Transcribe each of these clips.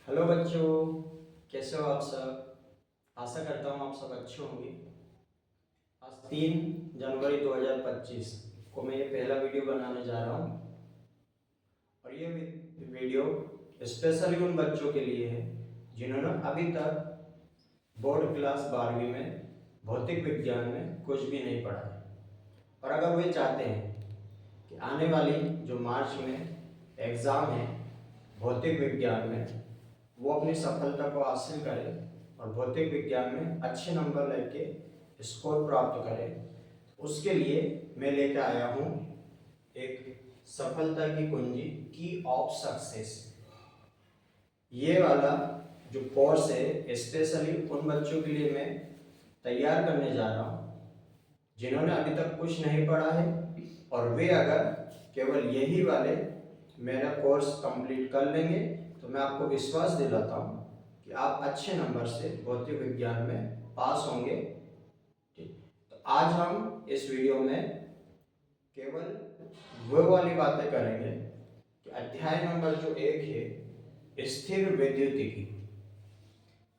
Hello बच्चों, कैसे हो आप सब। आशा करता हूँ आप सब अच्छे होंगे। आज 3 जनवरी 2025 को मैं ये पहला वीडियो बनाने जा रहा हूँ और ये वीडियो स्पेशली उन बच्चों के लिए है जिन्होंने अभी तक बोर्ड क्लास 12वीं में भौतिक विज्ञान में कुछ भी नहीं पढ़ा है। और अगर वे चाहते हैं कि आने वाली जो मार्च में एग्ज़ाम है भौतिक विज्ञान में वो अपनी सफलता को हासिल करे और भौतिक विज्ञान में अच्छे नंबर लेके स्कोर प्राप्त करे, उसके लिए मैं लेकर आया हूँ एक सफलता की कुंजी की ऑफ सक्सेस। ये वाला जो कोर्स है स्पेशली उन बच्चों के लिए मैं तैयार करने जा रहा हूँ जिन्होंने अभी तक कुछ नहीं पढ़ा है और वे अगर केवल यही वाले मेरा कोर्स कंप्लीट कर लेंगे तो मैं आपको विश्वास दिलाता हूँ कि आप अच्छे नंबर से भौतिक विज्ञान में पास होंगे। ठीक, तो आज हम इस वीडियो में केवल वो वाली बातें करेंगे कि अध्याय नंबर जो 1 है स्थिर विद्युतिकी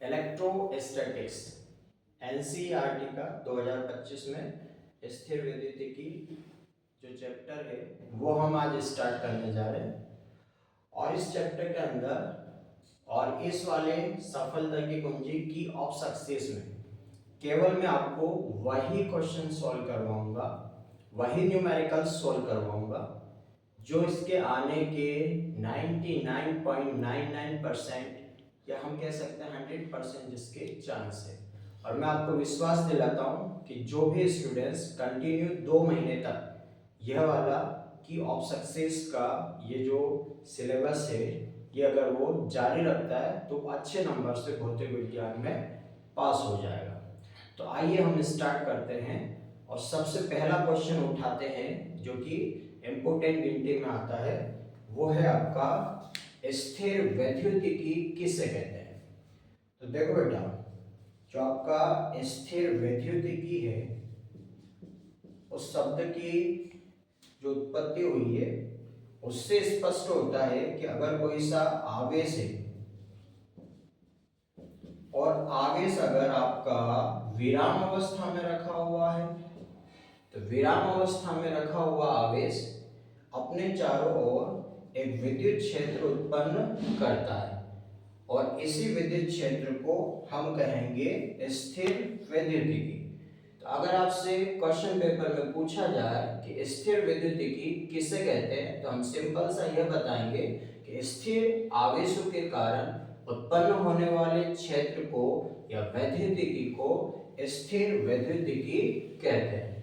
इलेक्ट्रोस्टैटिक्स एनसीईआरटी का 2025 में स्थिर विद्युतिकी जो चैप्टर है वो हम आज स्टार्ट करने जा रहे हैं। और इस चैप्टर के अंदर और इस वाले सफलता की कुंजी की ऑफ सक्सेस में केवल मैं आपको वही क्वेश्चन सॉल्व करवाऊंगा, वही न्यूमेरिकल सॉल्व करवाऊंगा जो इसके आने के 99.99% या हम कह सकते हैं 100% जिसके चांस है। और मैं आपको विश्वास दिलाता हूं कि जो भी स्टूडेंट्स कंटिन्यू 2 महीने तक यह वाला की ऑफ सक्सेस का ये जो सिलेबस है ये अगर वो जारी रखता है तो अच्छे नंबर से भौतिक विज्ञान में पास हो जाएगा। तो आइए हम स्टार्ट करते हैं और सबसे पहला क्वेश्चन उठाते हैं जो कि इम्पोर्टेंट गिनती में आता है, वो है आपका स्थिर वैद्युतिकी किसे कहते हैं। तो देखो बेटा, जो आपका स्थिर वैद्युतिकी है उस शब्द की जो उत्पत्ति हुई है उससे स्पष्ट होता है कि अगर कोई सा आवेश है और आवेश अगर आपका विराम अवस्था में रखा हुआ है तो विराम अवस्था में रखा हुआ आवेश अपने चारों ओर एक विद्युत क्षेत्र उत्पन्न करता है और इसी विद्युत क्षेत्र को हम कहेंगे स्थिर वैद्युतिकी। तो अगर आपसे क्वेश्चन पेपर में पूछा जाए कि स्थिर वैद्युतिकी किसे कहते हैं तो हम सिंपल सा यह बताएंगे कि स्थिर आवेशों के कारण उत्पन्न होने वाले क्षेत्र को या वैद्युतिकी को स्थिर वैद्युतिकी कहते हैं।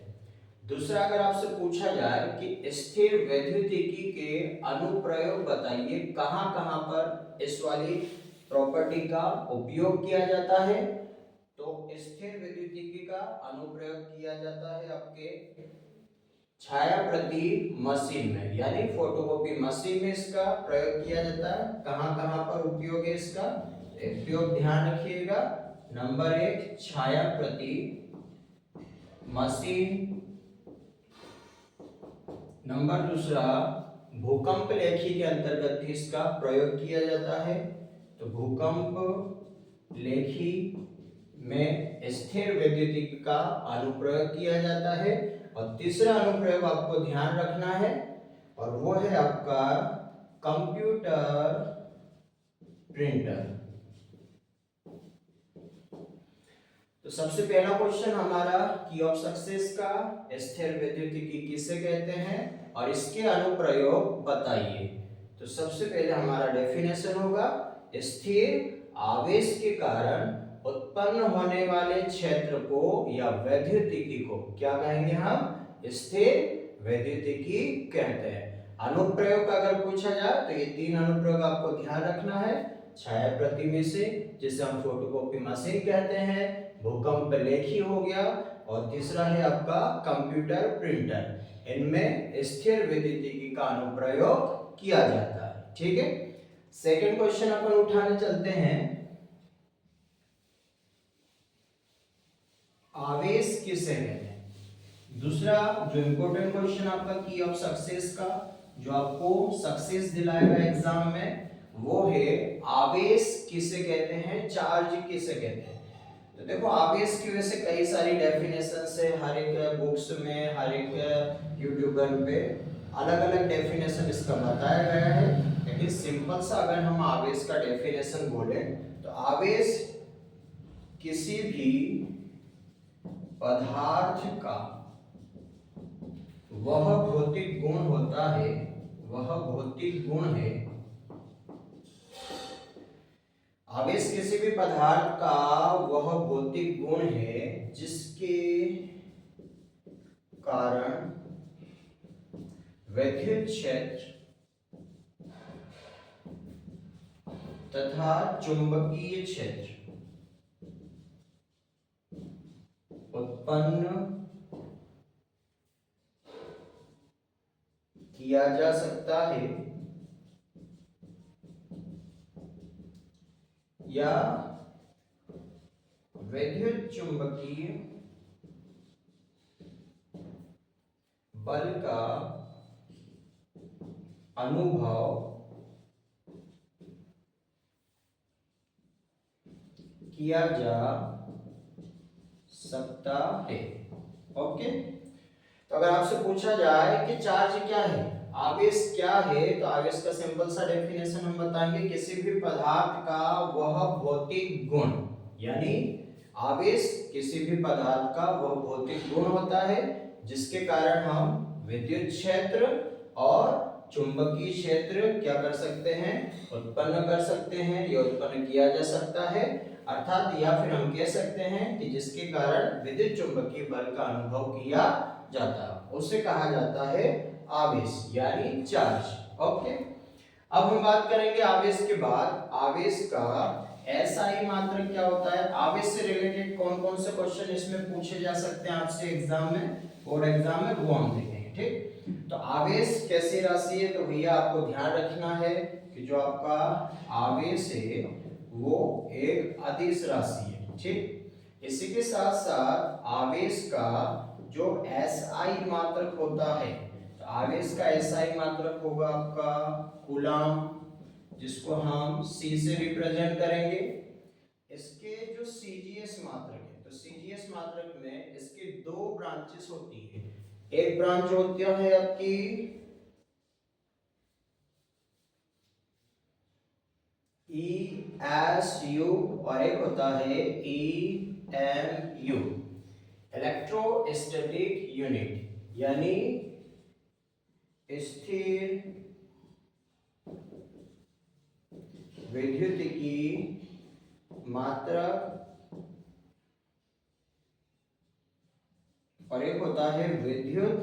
दूसरा, अगर आपसे पूछा जाए कि स्थिर वैद्युतिकी के अनुप्रयोग बताइए, कहां कहां पर इस वाली प्रॉपर्टी का उपयोग किया जाता है, तो स्थिर विद्युतिकी का अनुप्रयोग किया जाता है आपके छाया प्रति मशीन में, यानी फोटोकॉपी मशीन में इसका प्रयोग किया जाता है। कहां कहां पर उपयोग है इसका, उपयोग ध्यान रखिएगा। नंबर 1 छाया प्रति मशीन। नंबर दूसरा भूकंप लेखी के अंतर्गत भी इसका प्रयोग किया जाता है। तो भूकंप लेखी में स्थिर वैद्युतिकी का अनुप्रयोग किया जाता है। और तीसरा अनुप्रयोग आपको ध्यान रखना है और वो है आपका कंप्यूटर प्रिंटर। तो सबसे पहला क्वेश्चन हमारा की ऑफ सक्सेस का स्थिर वैद्युतिकी किसे कहते हैं और इसके अनुप्रयोग बताइए। तो सबसे पहले हमारा डेफिनेशन होगा स्थिर आवेश के कारण उत्पन्न होने वाले क्षेत्र को या वैद्युतिकी को क्या कहेंगे हम, स्थिर वैद्युतिकी कहते हैं। अनुप्रयोग का अगर पूछा जाए तो ये 3 अनुप्रयोग आपको ध्यान रखना है। छाया प्रति मशीन जिसे हम फोटोकॉपी मशीन कहते हैं, भूकंप लेखी हो गया और तीसरा है आपका कंप्यूटर प्रिंटर। इनमें स्थिर वैद्युतिकी का अनुप्रयोग किया जाता है। ठीक है, सेकंड क्वेश्चन अपन उठाने चलते हैं, आवेश किसे कहते हैं। दूसरा जो इंपॉर्टेंट क्वेश्चन आपका की ऑफ सक्सेस का जो आपको सक्सेस दिलाएगा एग्जाम में, वो है आवेश किसे कहते हैं, चार्ज किसे कहते हैं। तो देखो आवेश की वैसे कई सारी डेफिनेशन है, हर एक बुक्स में, हर एक यूट्यूबर पे अलग अलग डेफिनेशन इसका बताया गया है। लेकिन सिंपल सा अगर हम आवेश का डेफिनेशन बोले तो आवेश किसी भी पदार्थ का वह भौतिक गुण होता है, वह भौतिक गुण है। आवेश किसी भी पदार्थ का वह भौतिक गुण है जिसके कारण विद्युत क्षेत्र तथा चुंबकीय क्षेत्र उत्पन्न किया जा सकता है या विद्युत चुंबकीय बल का अनुभव किया जा सकता है। ओके, तो अगर आपसे पूछा जाए कि चार्ज क्या है, आवेश क्या है, तो आवेश का सिंपल सा डेफिनेशन हम बताएंगे, किसी भी पदार्थ का वह भौतिक गुण, यानी आवेश किसी भी पदार्थ का वह भौतिक गुण होता है जिसके कारण हम विद्युत क्षेत्र और चुंबकीय क्षेत्र क्या कर सकते हैं, उत्पन्न कर सकते हैं, यह उत्पन्न किया जा सकता है। अर्थात या फिर हम कह सकते हैं कि जिसके कारण विद्युत चुंबकीय बल का अनुभव किया जाता है उसे कहा जाता है आवेश यानी चार्ज। ओके, अब हम बात करेंगे आवेश के बाद आवेश का एसआई मात्रक क्या होता है। आवेश से रिलेटेड कौन कौन से क्वेश्चन इसमें पूछे जा सकते हैं आपसे एग्जाम में, बोर्ड एग्जाम में, वो हम देखेंगे। ठीक, तो आवेश कैसी राशि है, तो भैया आपको ध्यान रखना है कि जो आपका आवेश है वो एक अदिश राशि है। ठीक, इसी के साथ साथ आवेश का जो एसआई मात्रक होता है, तो आवेश का एसआई मात्रक होगा आपका कूलम, जिसको हम सी से रिप्रेजेंट करेंगे। इसके जो सीजीएस मात्रक है, तो सीजीएस मात्रक में इसके दो ब्रांचेस होती है। एक ब्रांच होती है आपकी ESU और एक होता है EMU, इलेक्ट्रोस्टैटिक यूनिट, यानी स्थिर विद्युत की मात्रक, और एक होता है विद्युत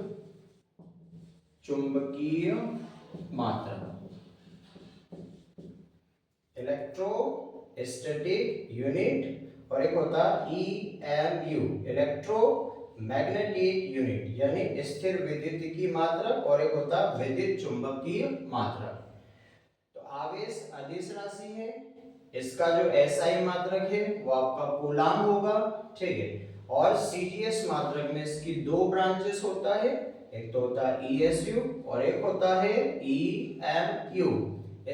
चुंबकीय मात्रक, इलेक्ट्रोस्टैटिक यूनिट, और एक होता है EMU, इलेक्ट्रोमैग्नेटिक यूनिट, यानी स्थिर विद्युत की मात्रक, और एक होता है विद्युत चुंबकीय मात्रक। तो आवेश अदिश राशि है, इसका जो एसआई मात्रक है वो आपका कूलम होगा। ठीक है, और सीजीएस मात्रक में इसकी दो ब्रांचेस होता है, एक तो होता है ESU और एक होता है EMU,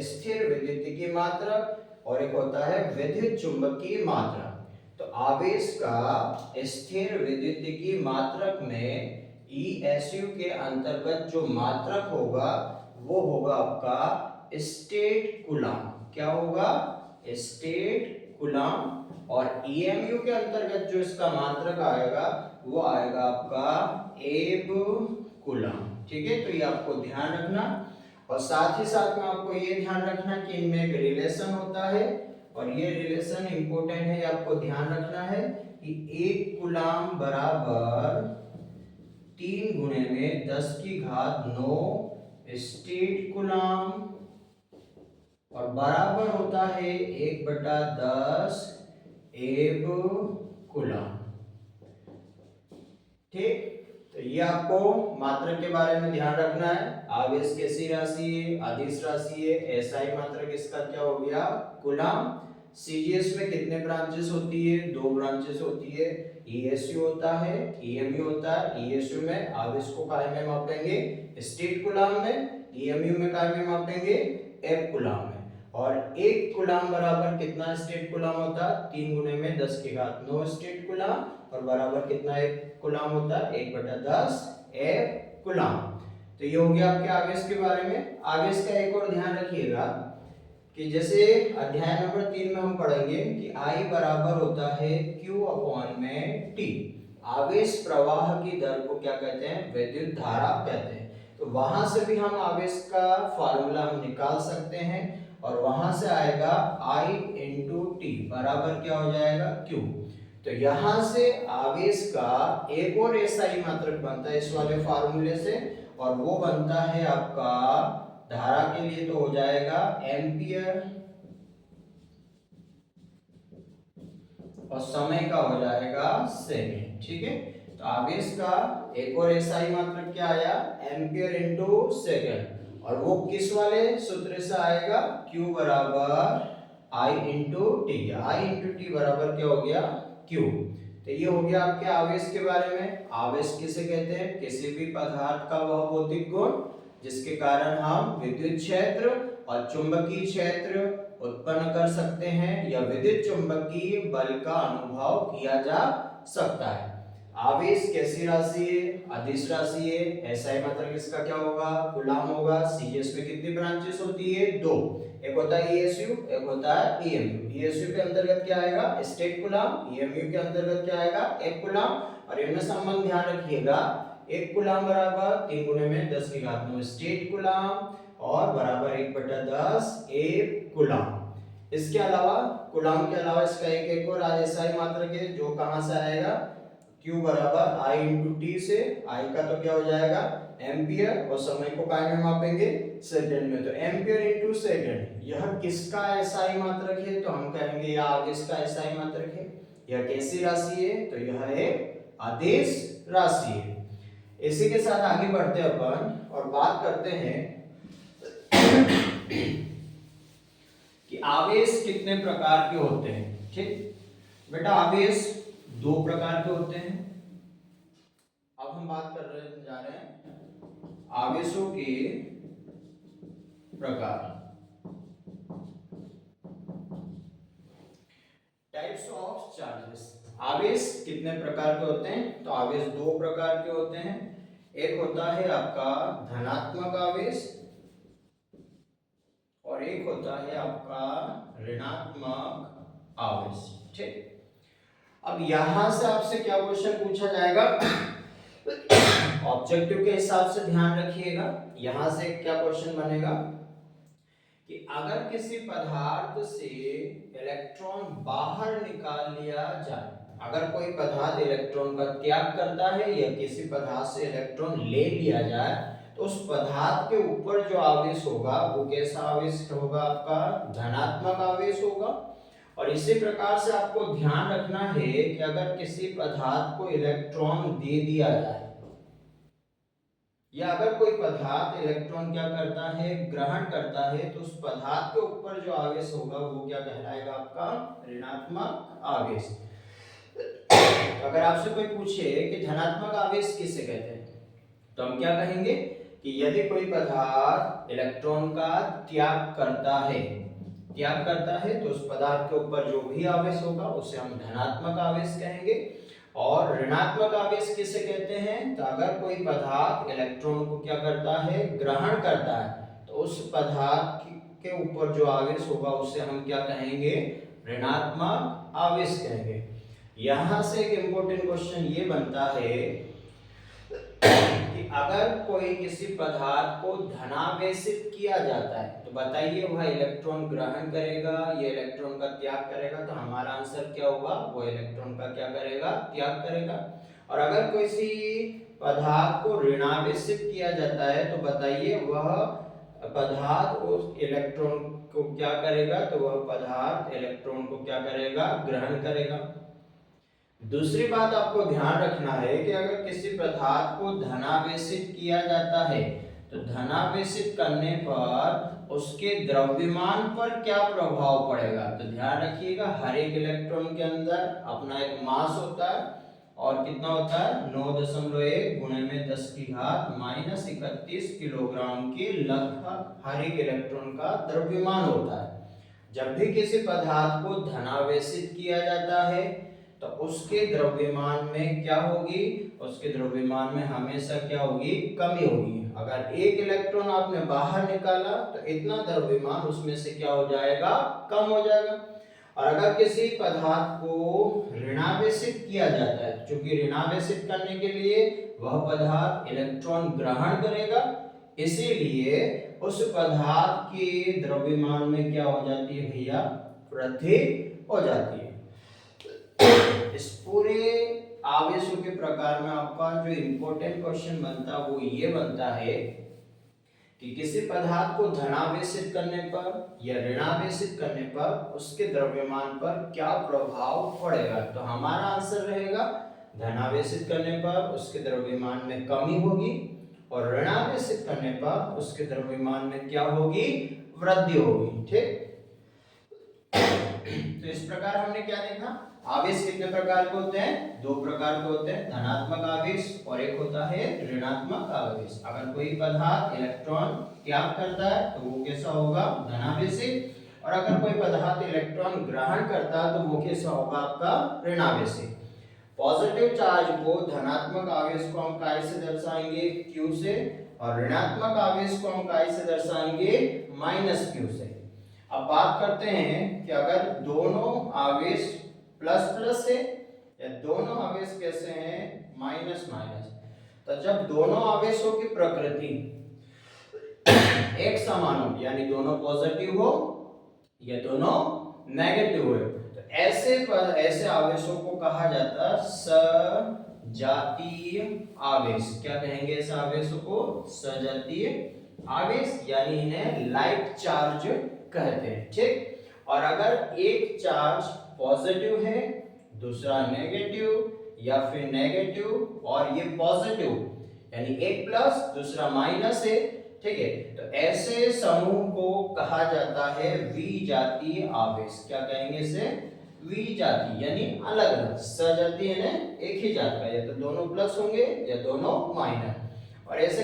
स्थिर विद्युत की मात्रक, और एक होता है विद्युत चुंबकीय मात्रक। तो आवेश का स्थिर विद्युत की मात्रक में ESU के अंतर्गत जो मात्रक होगा वो होगा आपका स्टेट कूलम। क्या होगा, स्टेट कूलम। और EMU के अंतर्गत जो इसका मात्रक आएगा वो आएगा आपका एब कूलम। ठीक है, तो ये आपको ध्यान रखना, और साथ ही साथ में आपको ये ध्यान रखना कि इनमें एक रिलेशन होता है, और ये रिलेशन इंपॉर्टेंट है, आपको ध्यान रखना है कि 1 कूलम बराबर 3 गुणे में 10⁹ स्टेट कूलम, और बराबर होता है 1/10 एब कूलम। ठीक, तो ये आपको मात्रक के बारे में ध्यान रखना है। आवेश कैसी राशि है, अदिश राशि है, एसआई मात्रक इसका क्या हो गया, कूलम। सीजीएस में कितने ब्रांचेस होती है, दो ब्रांचेस होती है, ESU होता है, EMU होता है। ESU में आवेश को काय में मापेंगे, स्टेट कूलम में, EMU में काय में मापेंगे, एब कूलम में। और 1 कूलम बराबर कितना स्टेट कूलम होता है? 3 गुने में 10 की घात 9 स्टेट कूलम, और बराबर कितना 1 कूलम होता है? 1/10 एक कूलम। तो ये हो गया आपके आवेश के बारे में। आवेश का एक और ध्यान रखिएगा कि जैसे अध्याय नंबर 3 में हम पढ़ेंगे कि I बराबर होता है Q अपॉन में T। आवेश प्रवाह की दर को क्या कहते हैं? विद्युत धारा कहते हैं। तो वहां से भी हम आवेश का फॉर्मूला हम निकाल सकते हैं, और वहां से आएगा I इंटू टी बराबर क्या हो जाएगा? Q। तो यहां से आवेश का एक और एसआई मात्रक बनता है इस वाले फार्मूले से, और वो बनता है आपका धारा के लिए तो हो जाएगा एम्पियर, और समय का हो जाएगा सेकेंड। ठीक है, तो आवेश का एक और एसआई मात्रक क्या आया? एम्पियर इंटू सेकेंड, और वो किस वाले सूत्र से आएगा? Q बराबर I into T. I into T बराबर क्या हो गया? Q। तो ये हो गया आपके आवेश के बारे में। आवेश किसे कहते हैं? किसी भी पदार्थ का वह भौतिक गुण जिसके कारण हम विद्युत क्षेत्र और चुंबकीय क्षेत्र उत्पन्न कर सकते हैं, या विद्युत चुंबकीय बल का अनुभव किया जा सकता है। आवेश कैसी राशि है? अदिश राशि है। एसआई मतलब इसका क्या होगा? कूलम होगा। सीएस में कितनी ब्रांचेस होती है? 2। एक होता है ईएसयू, एक होता है ईएमयू। ईएसयू के अंतर्गत क्या आएगा? State coulomb. ईएमयू के अंतर्गत क्या आएगा? एक कूलम। और इनमें संबंध ध्यान रखिएगा, एक कूलम बराबर 3 गुने में 10 की घात 9 स्टेट कूलम, और बराबर 1/10 एक कूलम। इसके अलावा कूलम के अलावा इसका एक और एसआई मात्रक है जो कहां से आएगा? Q बराबर I इंटू टी से। I का तो क्या हो जाएगा? एम्पियर, और समय को काय में मापेंगे? सेकंड में। तो एम्पियर इंटू सेकंड, यह किसका एसआई मात्रक है? तो हम कहेंगे यह आवेश का एसआई मात्रक है। यह कैसी राशि है? तो यह एक आदेश राशि है। इसी के साथ आगे बढ़ते हैं अपन और बात करते हैं कि आवेश कितने प्रकार के होते हैं। ठीक बेटा, आवेश 2 प्रकार के होते हैं। अब हम बात जा रहे हैं आवेशों के प्रकार। Types of charges. आवेश कितने प्रकार के होते हैं? तो आवेश 2 प्रकार के होते हैं। एक होता है आपका धनात्मक आवेश, और एक होता है आपका ऋणात्मक आवेश। ठीक, अब यहां से आपसे क्या क्वेश्चन पूछा जाएगा? ऑब्जेक्टिव के हिसाब से ध्यान रखिएगा। यहां से क्या क्वेश्चन बनेगा कि अगर किसी पदार्थ से इलेक्ट्रॉन बाहर निकाल लिया जाए, अगर कोई पदार्थ इलेक्ट्रॉन का त्याग करता है या किसी पदार्थ से इलेक्ट्रॉन ले लिया जाए, तो उस पदार्थ के ऊपर जो आवेश होगा वो कैसा आवेश होगा? आपका धनात्मक आवेश होगा। और इसी प्रकार से आपको ध्यान रखना है कि अगर किसी पदार्थ को इलेक्ट्रॉन दे दिया जाए, या अगर कोई पदार्थ इलेक्ट्रॉन क्या करता है? ग्रहण करता है, तो उस पदार्थ के ऊपर जो आवेश होगा वो क्या कहलाएगा? आपका ऋणात्मक आवेश। अगर आपसे कोई पूछे कि धनात्मक आवेश किसे कहते हैं, तो हम क्या कहेंगे कि यदि कोई पदार्थ इलेक्ट्रॉन का त्याग करता है तो उस पदार्थ के ऊपर जो भी आवेश होगा उसे हम धनात्मक आवेश कहेंगे। और ऋणात्मक आवेश किसे कहते हैं? तो अगर कोई पदार्थ इलेक्ट्रॉन को क्या करता है? ग्रहण करता है, तो उस पदार्थ के ऊपर जो आवेश होगा उसे हम क्या कहेंगे? ऋणात्मक आवेश कहेंगे। यहां से एक इंपॉर्टेंट क्वेश्चन ये बनता है कि अगर कोई किसी पदार्थ को धनावेशित किया जाता है, तो बताइए वह इलेक्ट्रॉन ग्रहण करेगा या इलेक्ट्रॉन का त्याग करेगा? तो हमारा आंसर क्या होगा? वो इलेक्ट्रॉन का क्या करेगा? त्याग करेगा। और अगर किसी पदार्थ को ऋणावेशित किया जाता है, तो बताइए वह पदार्थ उस इलेक्ट्रॉन को क्या करेगा? तो वह पदार्थ इलेक्ट्रॉन को क्या करेगा? ग्रहण करेगा। दूसरी बात आपको ध्यान रखना है कि अगर किसी पदार्थ को धनावेशित किया जाता है, तो धनावेशित करने पर उसके द्रव्यमान पर क्या प्रभाव पड़ेगा? तो ध्यान रखिएगा, हर एक इलेक्ट्रॉन के अंदर अपना एक मास होता है, और कितना होता है? 9.1 गुणे में 10 की घात -31 किलोग्राम के लगभग हर एक इलेक्ट्रॉन का द्रव्यमान होता है। जब भी किसी पदार्थ को धनावेशित किया जाता है तो उसके द्रव्यमान में क्या होगी, उसके द्रव्यमान में हमेशा क्या होगी, कमी होगी। अगर एक इलेक्ट्रॉन आपने बाहर निकाला तो इतना द्रव्यमान उसमें से क्या हो जाएगा, कम हो जाएगा। और अगर किसी पदार्थ को ऋणावेशित किया जाता है, क्योंकि ऋणावेशित करने के लिए वह पदार्थ इलेक्ट्रॉन ग्रहण करेगा, इसीलिए उस पदार्थ के द्रव्यमान में क्या हो जाती है भैया, वृद्धि हो जाती है। इस पूरे आवेशों के प्रकार में आपका जो इंपॉर्टेंट क्वेश्चन बनता है वो ये बनता है कि किसी पदार्थ को धनावेशित करने पर या ऋणावेशित करने पर उसके द्रव्यमान पर क्या प्रभाव पड़ेगा। तो हमारा आंसर रहेगा धनावेशित करने पर उसके द्रव्यमान में कमी होगी और ऋणावेशित करने पर उसके द्रव्यमान में क्या होगी, वृद्धि होगी। ठीक, तो इस प्रकार हमने क्या देखा, आवेश कितने प्रकार के होते हैं, दो प्रकार के होते हैं, धनात्मक आवेश और एक होता है ऋणात्मक आवेश। अगर कोई पदार्थ इलेक्ट्रॉन त्याग करता है तो वो कैसा होगा, धनावेशित, और अगर कोई पदार्थ इलेक्ट्रॉन ग्रहण करता है तो वो कैसा होगा, आपका ऋणावेशित। पॉजिटिव चार्ज को, धनात्मक आवेश को हम काय से दर्शाएंगे, Q से, और ऋणात्मक आवेश को हम काय से दर्शाएंगे, -Q से। अब बात करते हैं कि अगर दोनों आवेश प्लस प्लस है या दोनों आवेश कैसे हैं, माइनस माइनस, तो जब दोनों आवेशों की प्रकृति एक समान हो, यानी दोनों पॉजिटिव हो या दोनों नेगेटिव हो, तो ऐसे आवेशों को कहा जाता है सजातीय आवेश। क्या कहेंगे ऐसे आवेशों को, सजातीय आवेश, यानी इन्हें लाइक चार्ज कहते हैं। ठीक, और अगर एक चार्ज पॉजिटिव है, दूसरा नेगेटिव, या फिर नेगेटिव और ये पॉजिटिव, यानी एक प्लस दूसरा माइनस है, ठीक है, तो ऐसे समूह को कहा जाता है विजातीय आवेश। क्या कहेंगे इसे, विजातीय, यानी अलग अलग। सजातीय है एक ही जात का, या तो दोनों प्लस होंगे या दोनों माइनस, और ऐसे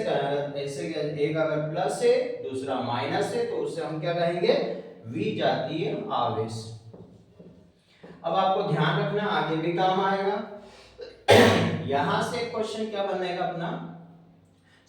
एक अगर प्लस है दूसरा माइनस है तो उसे हम क्या कहेंगे, विजातीय आवेश। अब आपको ध्यान रखना, आगे भी काम आएगा। यहां से क्वेश्चन क्या बनेगा अपना,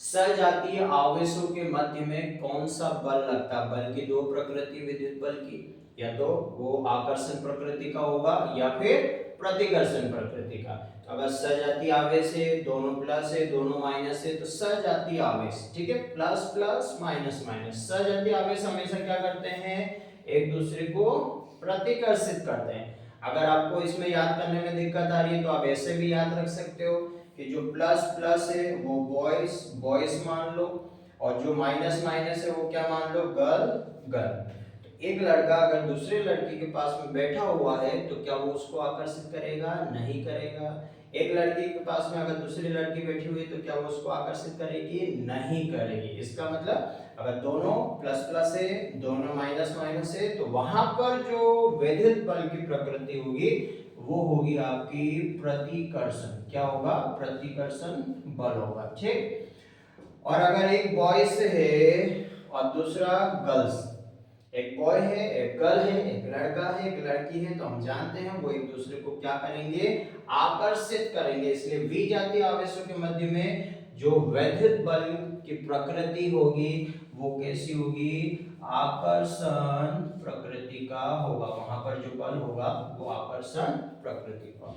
सजातीय आवेशों के मध्य में कौन सा बल लगता है। बल की दो प्रकृति विद्युत बल की, या तो वो आकर्षण प्रकृति का होगा या फिर प्रतिकर्षण प्रकृति का। तो अगर सजातीय आवेश है, दोनों प्लस है दोनों माइनस है, तो सजातीय आवेश, ठीक है, प्लस प्लस माइनस माइनस। सजातीय आवेश हमेशा क्या करते हैं, एक दूसरे को प्रतिकर्षित करते हैं। अगर आपको इसमें याद करने में दिक्कत आ रही है तो आप ऐसे भी याद रख सकते हो कि जो प्लस प्लस है वो बॉयज मान लो, और जो माइनस माइनस है वो क्या मान लो, गर्ल। एक लड़का अगर दूसरे लड़की के पास में बैठा हुआ है तो क्या वो उसको आकर्षित करेगा, नहीं करेगा। एक लड़की के पास में अगर दूसरी लड़की बैठी हुई है तो क्या वो उसको आकर्षित करेगी, नहीं करेगी। इसका मतलब अगर दोनों प्लस प्लस है दोनों माइनस माइनस है तो वहां पर जो विद्युत बल की प्रकृति होगी वो होगी आपकी प्रतिकर्षण। क्या होगा, प्रतिकर्षण बल होगा। ठीक, और अगर एक बॉयज है और दूसरा गर्ल्स, एक बॉय है एक गर्ल है, एक लड़का है एक लड़की है, तो हम जानते हैं वो एक दूसरे को क्या करेंगे, आकर्षित करेंगे। इसलिए विजातीय आवेशों के मध्य में जो विद्युत बल की प्रकृति होगी वो कैसी होगी, आकर्षण प्रकृति का होगा। वहां पर जो बल होगा वो आकर्षण प्रकृति का।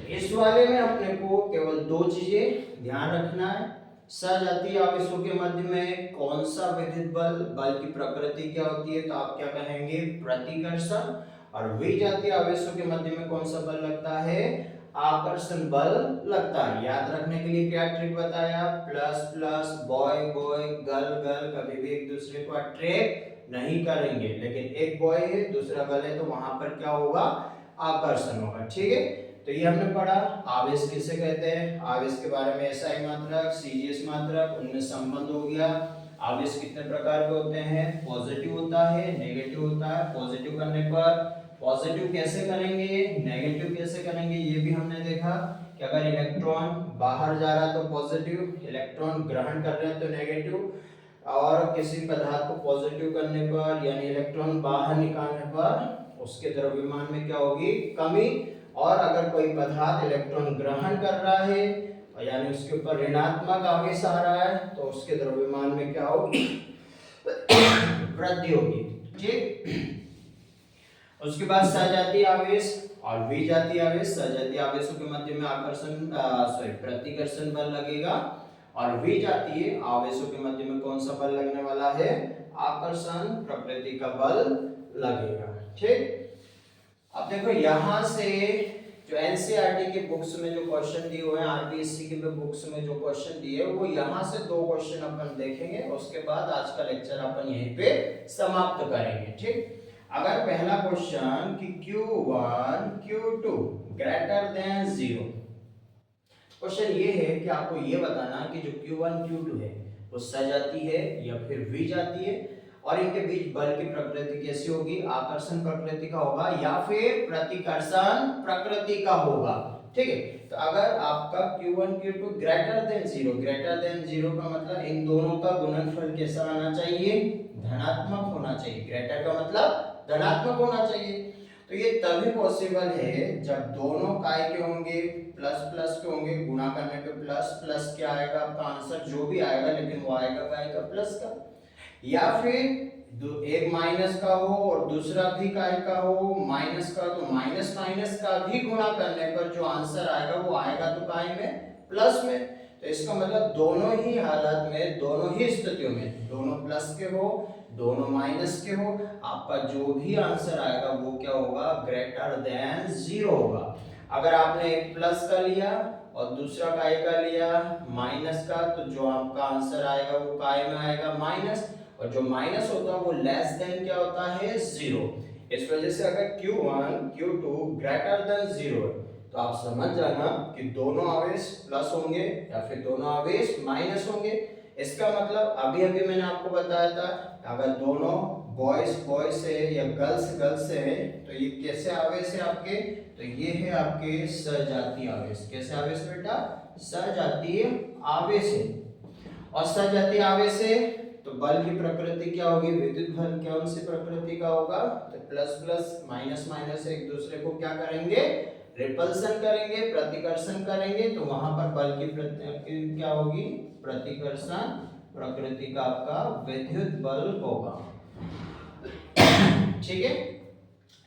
इस वाले में अपने को केवल दो चीजें ध्यान रखना है, सजातीय आवेशों के मध्य में कौन सा विद्युत बल की प्रकृति क्या होती है, तो आप क्या कहेंगे, प्रतिकर्षण। और विजातीय आवेशों के मध्य में कौन सा बल लगता है, आकर्षण बल लगता है। याद रखने के लिए क्या ट्रिक बताया, plus plus, boy boy, girl girl, कभी भी एक दूसरे को अट्रैक्ट नहीं करेंगे, लेकिन एक बॉय है दूसरा गर्ल है तो वहां पर क्या होगा, आकर्षण होगा। ठीक है, तो ये हमने पढ़ा आवेश किसे कहते हैं, आवेश के बारे में एसआई मात्रक, सीजीएस मात्रक, उनमें संबंध हो गया। आवेश कितने प्रकार के होते हैं, पॉजिटिव होता है, नेगेटिव होता है। पॉजिटिव करने पर पॉजिटिव कैसे करेंगे, नेगेटिव कैसे करेंगे, ये भी हमने देखा कि अगर इलेक्ट्रॉन बाहर जा रहा है तो पॉजिटिव, इलेक्ट्रॉन ग्रहण कर रहे हैं तो नेगेटिव। और किसी पदार्थ को पॉजिटिव करने पर यानी इलेक्ट्रॉन बाहर निकालने पर उसके द्रव्यमान में क्या होगी, कमी। और अगर कोई पदार्थ इलेक्ट्रॉन ग्रहण कर रहा है यानी उसके ऊपर ऋणात्मक आवेश आ रहा है तो उसके द्रव्यमान में क्या होगी, वृद्धि होगी। ठीक, उसके बाद सजातीय आवेश और विजातीय आवेश। सजातीय आवेशों के मध्य में प्रतिकर्षण बल लगेगा और विजातीय आवेशों के मध्य में कौन सा बल लगने वाला है, आकर्षण प्रकृति का बल लगेगा। ठीक, अब देखो यहां से जो एनसीईआरटी के बुक्स में जो क्वेश्चन दिए हुए हैं, आरपीएससी के बुक्स में जो क्वेश्चन दिए वो यहां से 2 क्वेश्चन अपन देखेंगे, उसके बाद आज का लेक्चर अपन यहीं पे समाप्त करेंगे। ठीक, अगर पहला क्वेश्चन कि Q1 Q2 greater than 0, question ये है कि आपको ये बताना कि जो Q1 Q2 है वो सजाती है या फिर विजाती है और इनके बीच बल की प्रकृति कैसी होगी, आकर्षण प्रकृति का होगा या फिर प्रतिकर्षण प्रकृति का होगा। ठीक है, तो अगर आपका Q1 Q2 greater than 0, greater than 0 का मतलब इन दोनों का गुणनफल कैसा आना चाहिए, धनात्मक होना चाहिए। ग्रेटर का मतलब धनात्मक होना चाहिए। तो ये तभी पॉसिबल है जब दोनों काय के होंगे, प्लस प्लस के होंगे, गुणा करने पे प्लस प्लस क्या आएगा, आपका आंसर जो भी आएगा लेकिन वो आएगा काय का, प्लस का। या फिर एक माइनस का हो और दूसरा भी काय का हो, माइनस का, तो माइनस माइनस का भी गुणा करने पर जो आंसर आएगा वो आएगा तो काय में, प्लस में। तो इसका मतलब दोनों ही हालत में, दोनों ही स्थितियों में, दोनों प्लस के हो दोनों माइनस के हो, आपका जो भी आंसर आएगा वो क्या होगा, ग्रेटर देन 0 होगा। अगर आपने एक प्लस का लिया और दूसरा काय का लिया माइनस का, तो जो आपका आंसर आएगा वो काय में आएगा, माइनस। और जो माइनस होता है वो लेस देन क्या होता है, 0। इस वजह से अगर Q1 Q2 ग्रेटर देन 0 तो आप समझ जाना कि दोनों आवेश प्लस होंगे या फिर दोनों आवेश माइनस होंगे। इसका मतलब अभी अभी मैंने आपको बताया था, अगर दोनों बॉयज बॉयज है या गर्ल्स गर्ल्स है तो ये कैसे आवेश है आपके, तो ये है आपके सजातीय आवेश। कैसे आवेश बेटा, सजातीय आवेश है। और सजातीय आवेश है तो बल की प्रकृति क्या होगी, विद्युत बल कौन सी प्रकृति का होगा, तो प्लस प्लस माइनस माइनस एक दूसरे को क्या करेंगे, रिपल्सन करेंगे, प्रतिकर्षण करेंगे, तो वहां पर बल की क्या होगी, प्रतिकर्षण प्रकृति का आपका विद्युत बल होगा। ठीक है,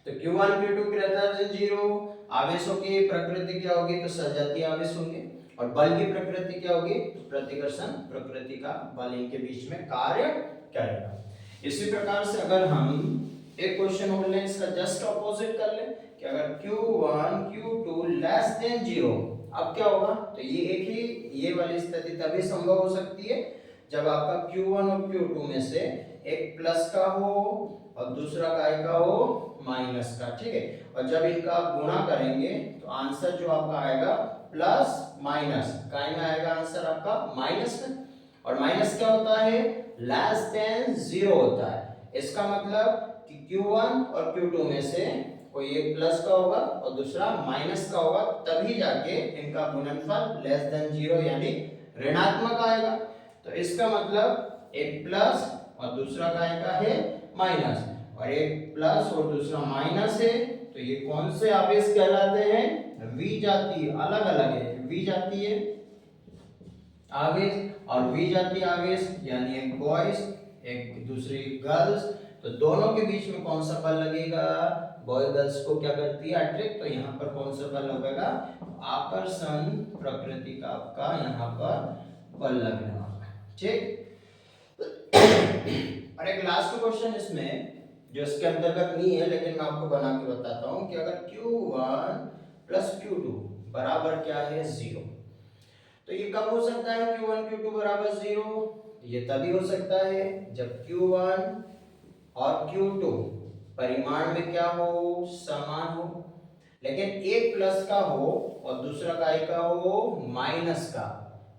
तो Q1 Q2 ग्रेटर देन 0, आवेशों की प्रकृति क्या होगी, तो सजातीय आवेश होंगे। और बल की प्रकृति क्या होगी, प्रतिकर्षण प्रकृति का बल इनके बीच में कार्य करेगा। इसी प्रकार से अगर हम एक क्वेश्चन और लें, इसका जस्ट ऑपोजिट कर लें कि अगर Q1 Q2 लेस देन 0, अब क्या होगा, तो ये एक ही ये वाली स्थिति तभी संभव हो सकती है जब आपका Q1 और Q2 में से एक प्लस का हो और दूसरा काय का हो, माइनस का। ठीक है, और जब इनका आप गुणा करेंगे तो आंसर जो आपका आएगा प्लस माइनस, काय में आएगा आंसर आपका माइनस में। और माइनस क्या होता है, लेस देन 0 होता है। इसका मतलब कि Q1 और Q2 में से कोई एक प्लस का होगा और दूसरा माइनस का होगा, तभी जाके इनका गुणनफल लेस देन 0 यानी ऋणात्मक आएगा। तो इसका मतलब एक प्लस और दूसरा काय का है, माइनस, और एक प्लस और दूसरा माइनस है, तो ये कौन से आवेश कहलाते हैं, विजातीय। अलग अलग है, विजातीय आवेश और विजातीय आवेश, यानी एक बॉयज एक दूसरी गर्ल्स, तो दोनों के बीच में कौन सा बल लगेगा, बॉय गर्ल्स को क्या करती है, अट्रैक्ट, तो यहाँ पर कौन सा बल लगेगा, आकर्षण प्रकृति का आपका यहाँ पर बल लगने वाला। ठीक, और एक लास्ट क्वेश्चन इसमें जो इसके अंतर्गत नहीं है लेकिन मैं आपको बना के बताता हूं कि अगर Q1 प्लस Q2 बराबर क्या है, 0, तो ये कब हो सकता है Q1 Q2 बराबर 0, ये तभी हो सकता है जब Q1 और Q2 परिमाण में क्या हो, समान हो, लेकिन एक प्लस का हो और दूसरा काय का हो, माइनस का।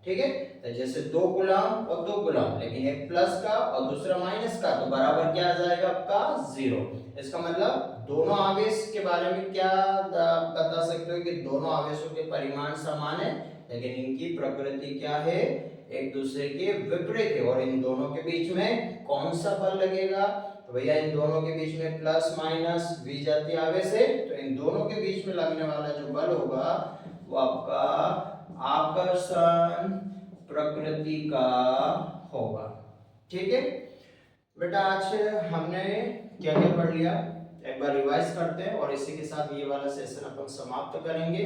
ठीक है, तो जैसे 2 कूलम और 2 कूलम, लेकिन एक प्लस का और दूसरा माइनस का, तो बराबर क्या आ जाएगा आपका, 0। इसका मतलब दोनों आवेश के बारे में क्या बता सकते हो कि दोनों आवेशों के परिमाण समान है लेकिन इनकी प्रकृति क्या है, एक दूसरे के विपरीत है और इन दोनों के बीच में कौन सा बल लगेगा? तो भैया इन दोनों के बीच में प्लस माइनस v जातीय आवेश है, तो इन दोनों के बीच में लगने वाला जो बल होगा वो आपका आकर्षण प्रकृति का होगा। ठीक है बेटा, आज हमने क्या क्या पढ़ लिया एक बार रिवाइज करते हैं और इसी के साथ ये वाला सेशन अपन समाप्त करेंगे।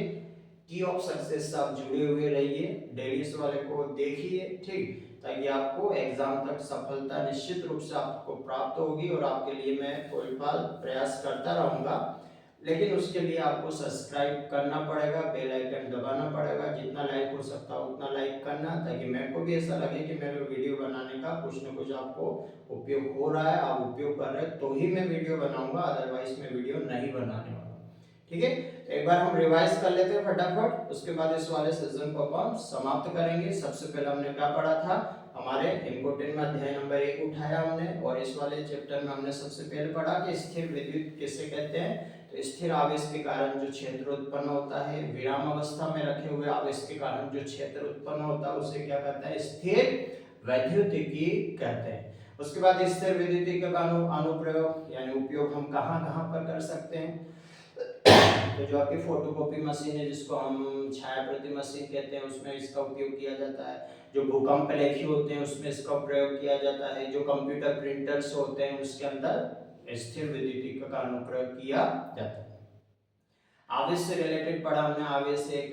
की ऑफ सक्सेस से आप जुड़े हुए रहिए, डेली इस वाले को देखिए, ठीक, ताकि आपको एग्जाम तक सफलता निश्चित रूप से आपको प्राप्त होगी और आपके लिए मैं कोई पल प्रयास करता रहूंगा। लेकिन उसके लिए आपको सब्सक्राइब करना पड़ेगा, बेल आइकन दबाना पड़ेगा, जितना लाइक हो सकता है उतना लाइक करना, ताकि मेरे को भी ऐसा लगे कि मेरे वीडियो बनाने का कुछ न कुछ आपको उपयोग हो रहा है, आप उपयोग कर रहे हैं तो ही मैं वीडियो बनाऊंगा, अदरवाइज मैं वीडियो नहीं बनाने वाला। ठीक है, एक बार हम रिवाइज कर लेते हैं फटाफट, उसके बाद इस वाले सेशन को अपन समाप्त करेंगे। सबसे पहले हमने क्या पढ़ा था, हमारे इम्पोर्टेंट में अध्याय नंबर 1 उठाया हमने और इस वाले चैप्टर में हमने सबसे पहले पढ़ा कि स्थिर विद्युत किसे कहते हैं। तो स्थिर आवेश के कारण जो क्षेत्र उत्पन्न होता है, विराम अवस्था में रखे हुए आवेश के कारण जो क्षेत्र उत्पन्न होता है उसे क्या कहते हैं? स्थिर वैद्युतिकी कहते हैं। उसके बाद स्थिर विद्युतिकी का अनुप्रयोग यानी उपयोग हम कहाँ-कहाँ पर कर सकते हैं? तो जो आपकी फोटोकॉपी मशीन है जिसको हम छायाप्रति मशीन कहते हैं उसमें इसका उपयोग किया जाता है। जो भूकंप लेखी होते हैं उसमें इसका प्रयोग किया जाता है। जो कंप्यूटर प्रिंटर्स होते हैं उसके अंदर स्थिर विद्युतिकी का अनुप्रयोग किया जाता है। आवेश से रिलेटेड पढ़ा हमने, आवेश एक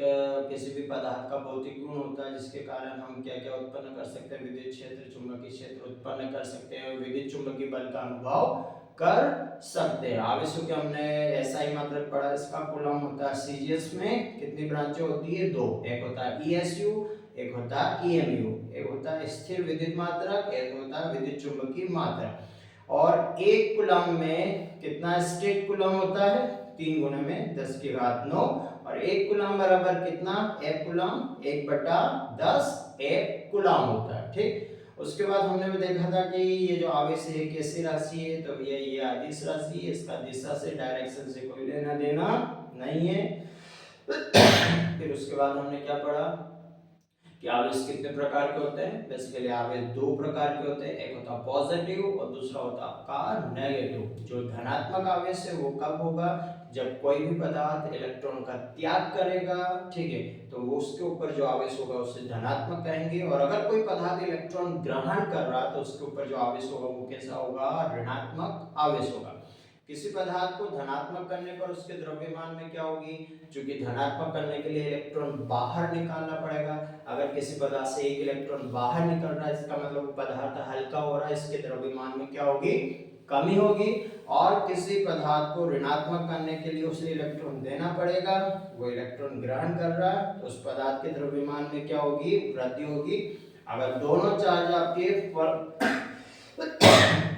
किसी भी पदार्थ का भौतिक गुण होता है जिसके कारण हम क्या क्या उत्पन्न कर सकते हैं? विद्युत क्षेत्र, चुंबकीय क्षेत्र उत्पन्न कर सकते हैं, विद्युत चुंबकीय बल का अनुभव कर सकते हैं। आवेशों के हमने एसआई मात्रक पढ़ा, इसका कूलम होता है। सीजीएस में कितनी ब्रांचें होती है? 2, एक होता है ईएसयू, एक होता है ईएमयू, एक होता है स्थिर विद्युत मात्रक, एक होता है विद्युत चुंबकीय मात्रक। और एक कूलम में कितना स्टेट कूलम होता है? 3 गुणे में 10 की घात 9 और एक कूलम बराबर कितना? एक कूलम 1/10 एक कूलम होता है। ठीक, उसके बाद हमने भी देखा था कि ये जो आवेश है कैसी राशि है, तो ये अदिश राशि है, इसका दिशा से डायरेक्शन से कोई लेना देना नहीं है। फिर उसके बाद हमने क्या पढ़ा कि आवेश कितने प्रकार के होते हैं? बेसिकली आवेश 2 प्रकार के होते हैं, एक होता है पॉजिटिव और दूसरा होता है आपका नेगेटिव। जो धनात्मक आवेश है वो कब होगा? जब कोई भी पदार्थ इलेक्ट्रॉन का त्याग करेगा, ठीक है, तो वो उसके ऊपर जो आवेश होगा उसे धनात्मक कहेंगे। और अगर कोई पदार्थ इलेक्ट्रॉन ग्रहण कर रहा है तो उसके ऊपर जो आवेश होगा वो कैसा होगा? ऋणात्मक आवेश होगा। किसी पदार्थ को धनात्मक करने पर उसके द्रव्यमान में क्या होगी? क्योंकि धनात्मक करने के लिए इलेक्ट्रॉन बाहर निकालना पड़ेगा। अगर किसी पदार्थ से एक इलेक्ट्रॉन बाहर निकल रहा है इसका मतलब वो पदार्थ हल्का हो रहा है, इसके द्रव्यमान में क्या होगी? कमी होगी। और किसी पदार्थ को ऋणात्मक करने के लिए उसे इलेक्ट्रॉन देना पड़ेगा, वो इलेक्ट्रॉन ग्रहण कर रहा है तो उस पदार्थ के द्रव्यमान में क्या होगी? वृद्धि होगी। अगर दोनों चार्ज आपके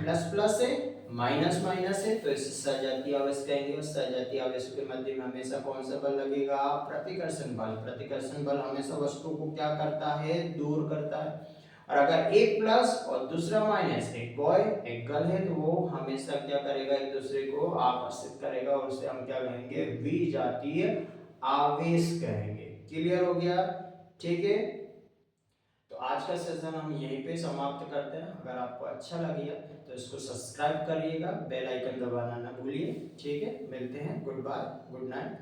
प्लस प्लस है माइनस माइनस है तो इसे सजातीय आवेश कहेंगे। और सजातीय आवेश के मध्य में हमेशा कौन सा बल लगेगा? प्रतिकर्षण बल। प्रतिकर्षण बल हमेशा वस्तु को क्या करता है? दूर करता है। और अगर एक प्लस और दूसरा माइनस, एक बॉय एक गर्ल है, तो वो हमेशा क्या करेगा? एक दूसरे को आकर्षित करेगा और उसे हम क्या कहेंगे? विजातीय आवेश कहेंगे। क्लियर हो गया? ठीक है, तो आज का सेशन हम यहीं पे समाप्त करते हैं। अगर आपको अच्छा लगे तो इसको सब्सक्राइब करिएगा, बेल आइकन दबाना ना भूलिए। ठीक है, मिलते हैं। Goodbye, good night.